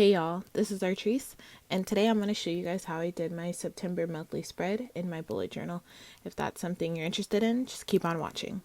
Hey y'all, this is Artrice, and today I'm going to show you guys how I did my September monthly spread in my bullet journal. If that's something you're interested in, just keep on watching.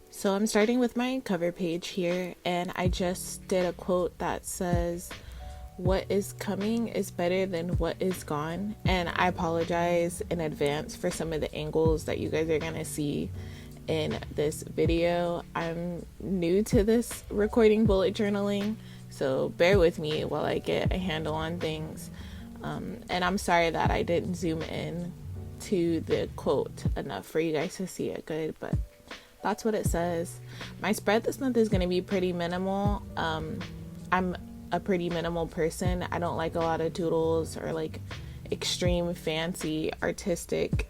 So I'm starting with my cover page here, and I just did a quote that says, "What is coming is better than what is gone." And I apologize in advance for some of the angles that you guys are gonna see in this video. I'm new to this recording bullet journaling, so bear with me while I get a handle on things. And I'm sorry that I didn't zoom in to the quote enough for you guys to see it good, but that's what it says. My spread this month is going to be pretty minimal. I'm a pretty minimal person. I don't like a lot of doodles or like extreme fancy artistic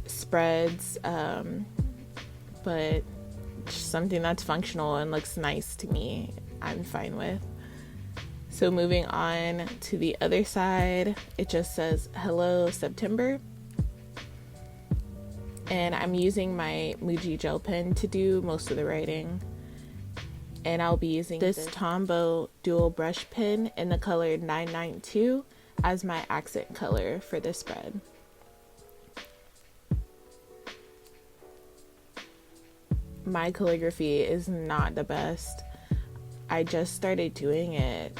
spreads, but something that's functional and looks nice to me, I'm fine with. So moving on to the other side, it just says "Hello September." And I'm using my Muji gel pen to do most of the writing. And I'll be using this Tombow dual brush pen in the color 992 as my accent color for this spread. My calligraphy is not the best. I just started doing it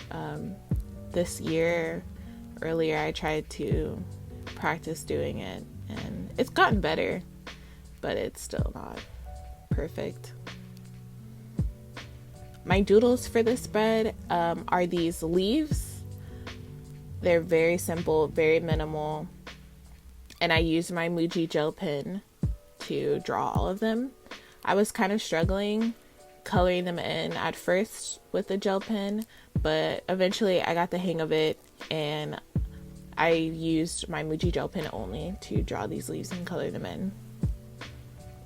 this year. Earlier I tried to practice doing it, and it's gotten better, but it's still not perfect. My doodles for this spread are these leaves. They're very simple, very minimal, and I used my Muji gel pen to draw all of them. I was kind of struggling coloring them in at first with the gel pen, but eventually I got the hang of it, and I used my Muji gel pen only to draw these leaves and color them in.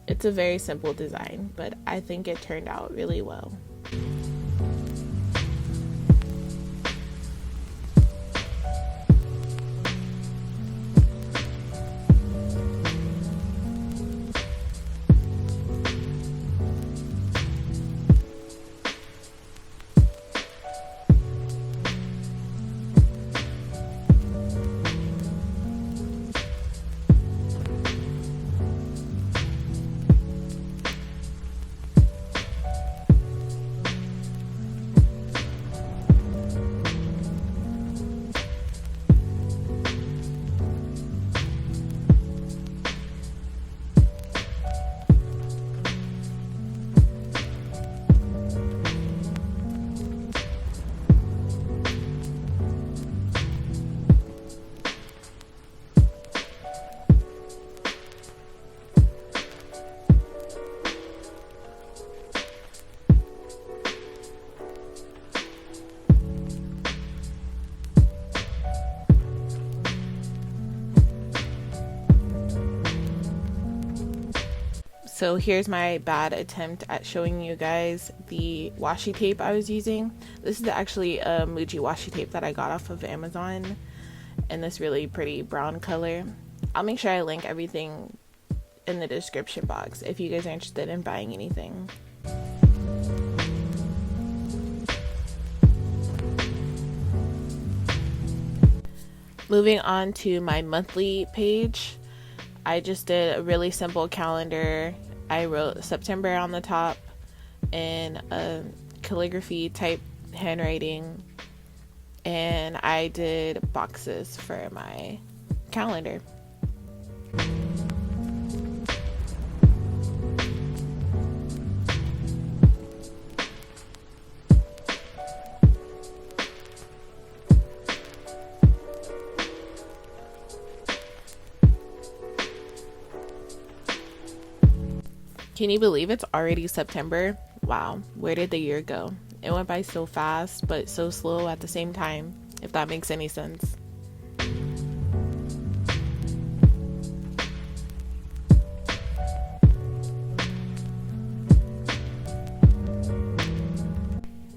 It's a very simple design, but I think it turned out really well. So here's my bad attempt at showing you guys the washi tape I was using. This is actually a Muji washi tape that I got off of Amazon in this really pretty brown color. I'll make sure I link everything in the description box if you guys are interested in buying anything. Moving on to my monthly page, I just did a really simple calendar. I wrote September on the top in a calligraphy type handwriting, and I did boxes for my calendar. Can you believe it's already September? Wow, where did the year go? It went by so fast, but so slow at the same time, if that makes any sense.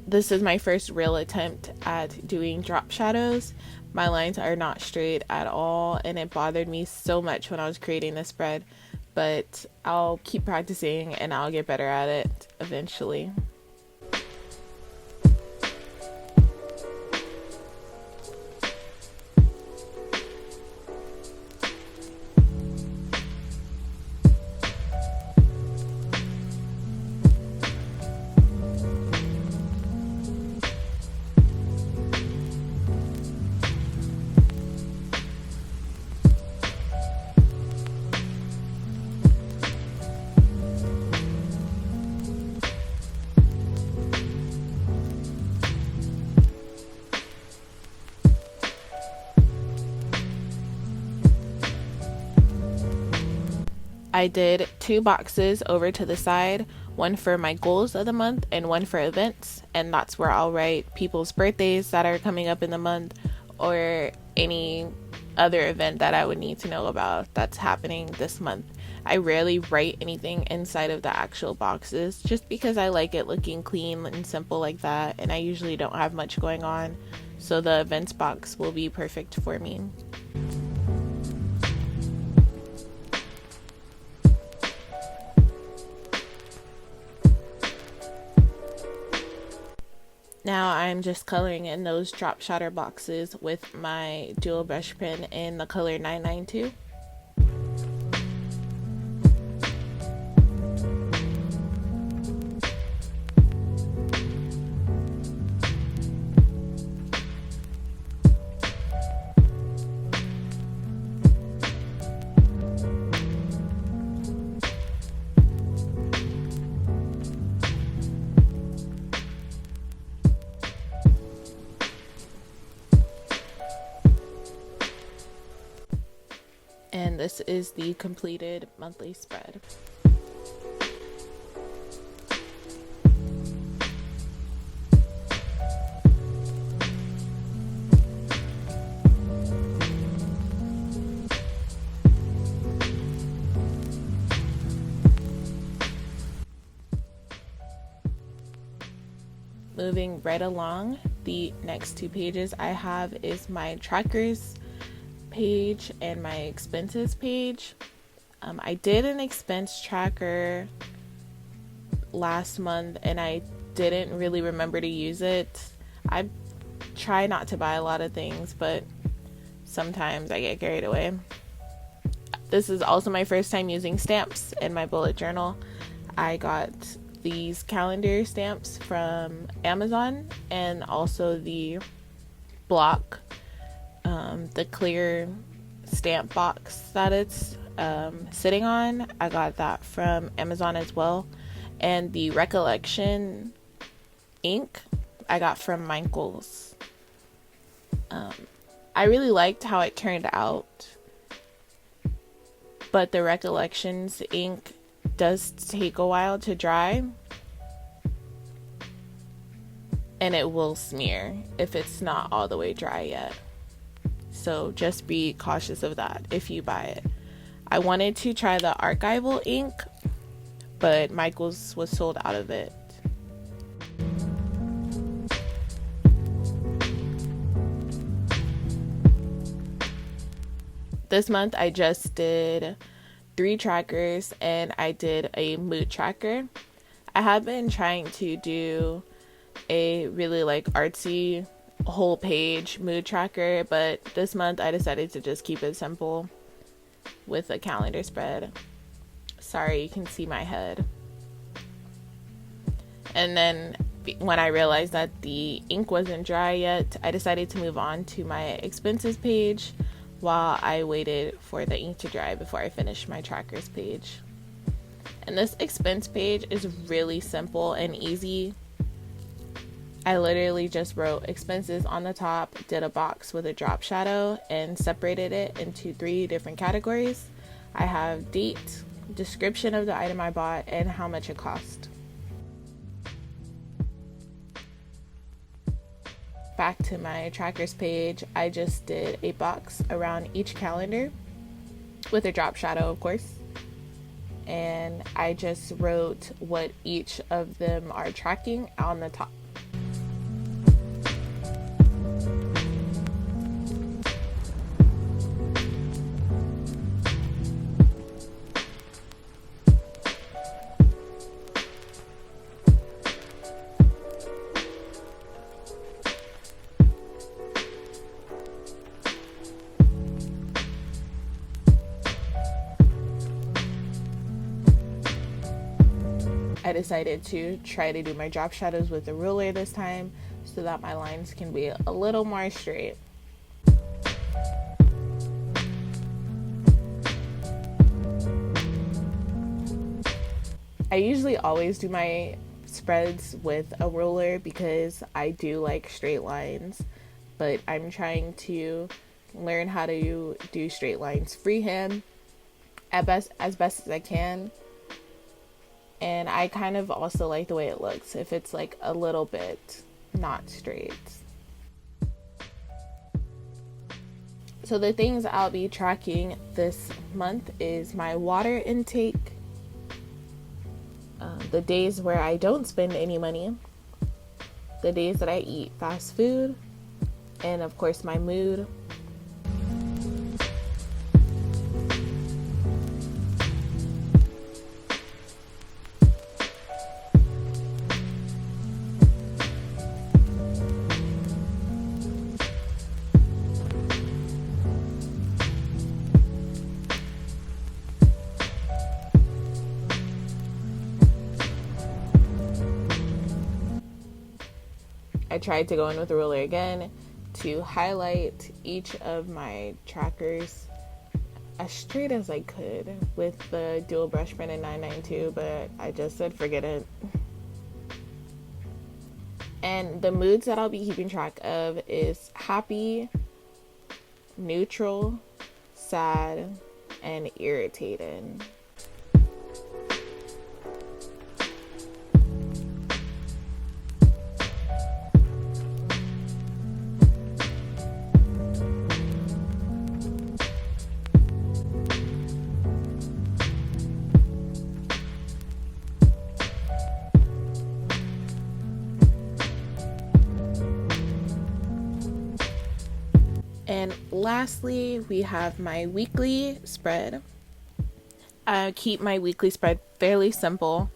This is my first real attempt at doing drop shadows, My lines are not straight at all, and it bothered me so much when I was creating this spread, but I'll keep practicing and I'll get better at it eventually. I did 2 boxes over to the side, one for my goals of the month and one for events, and that's where I'll write people's birthdays that are coming up in the month or any other event that I would need to know about that's happening this month. I rarely write anything inside of the actual boxes just because I like it looking clean and simple like that, and I usually don't have much going on, so the events box will be perfect for me. Now I'm just coloring in those drop shatter boxes with my dual brush pen in the color 992. And this is the completed monthly spread. Moving right along, the next 2 pages I have is my trackers page and my expenses page. I did an expense tracker last month and I didn't really remember to use it. I try not to buy a lot of things, but sometimes I get carried away. This is also my first time using stamps in my bullet journal. I got these calendar stamps from Amazon and also the block, the clear stamp box that it's sitting on. I got that from Amazon as well. And the recollection ink I got from Michael's. I really liked how it turned out, but the recollections ink does take a while to dry and it will smear if it's not all the way dry yet. So just be cautious of that if you buy it. I wanted to try the archival ink, but Michael's was sold out of it. This month I just did 3 trackers and I did a mood tracker. I have been trying to do a really artsy whole page mood tracker, but this month I decided to just keep it simple with a calendar spread. Sorry, you can see my head. And then when I realized that the ink wasn't dry yet, I decided to move on to my expenses page while I waited for the ink to dry before I finished my trackers page. And this expense page is really simple and easy. I literally just wrote expenses on the top, did a box with a drop shadow, and separated it into 3 different categories. I have date, description of the item I bought, and how much it cost. Back to my trackers page, I just did a box around each calendar with a drop shadow, of course. And I just wrote what each of them are tracking on the top. I decided to try to do my drop shadows with a ruler this time so that my lines can be a little more straight. I usually always do my spreads with a ruler because I do like straight lines, but I'm trying to learn how to do straight lines freehand as best as I can. And I kind of also like the way it looks if it's like a little bit not straight. So the things I'll be tracking this month is my water intake, the days where I don't spend any money, the days that I eat fast food, and of course my mood. I tried to go in with a ruler again to highlight each of my trackers as straight as I could with the dual brush pen in 992, but I just said forget it. And the moods that I'll be keeping track of is happy, neutral, sad, and irritated. And lastly, we have my weekly spread. I keep my weekly spread fairly simple.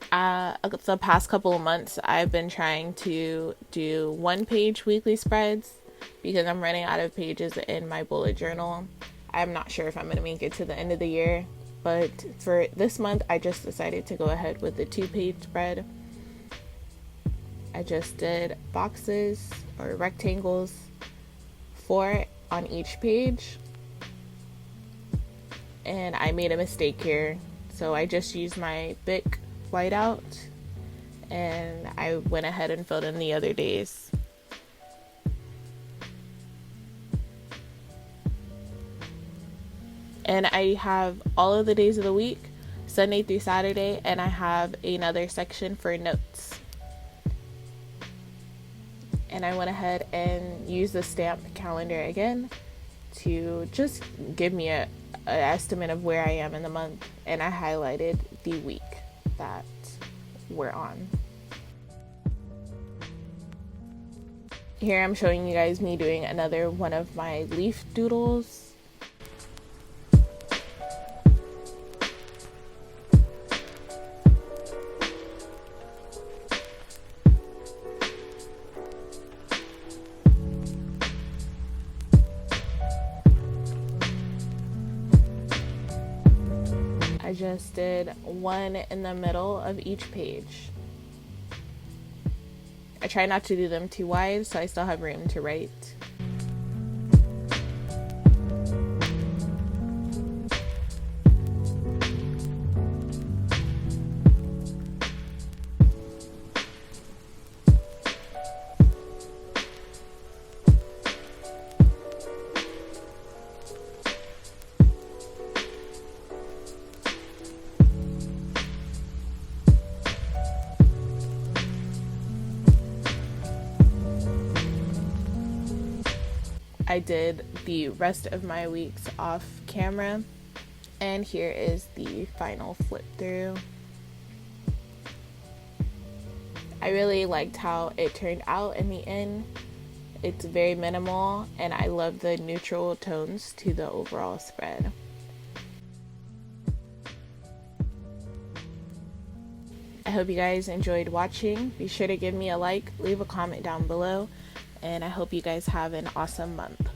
The past couple of months, I've been trying to do 1-page weekly spreads because I'm running out of pages in my bullet journal. I'm not sure if I'm going to make it to the end of the year, but for this month, I just decided to go ahead with the 2-page spread. I just did boxes or rectangles, 4 on each page, and I made a mistake here, so I just used my Bic whiteout and I went ahead and filled in the other days. And I have all of the days of the week, Sunday through Saturday, and I have another section for notes. And I went ahead and used the stamped calendar again to just give me an estimate of where I am in the month. And I highlighted the week that we're on. Here I'm showing you guys me doing another one of my leaf doodles. I just did one in the middle of each page. I try not to do them too wide so I still have room to write. I did the rest of my weeks off camera, and here is the final flip through. I really liked how it turned out in the end. It's very minimal, and I love the neutral tones to the overall spread. I hope you guys enjoyed watching. Be sure to give me a like, leave a comment down below, and I hope you guys have an awesome month.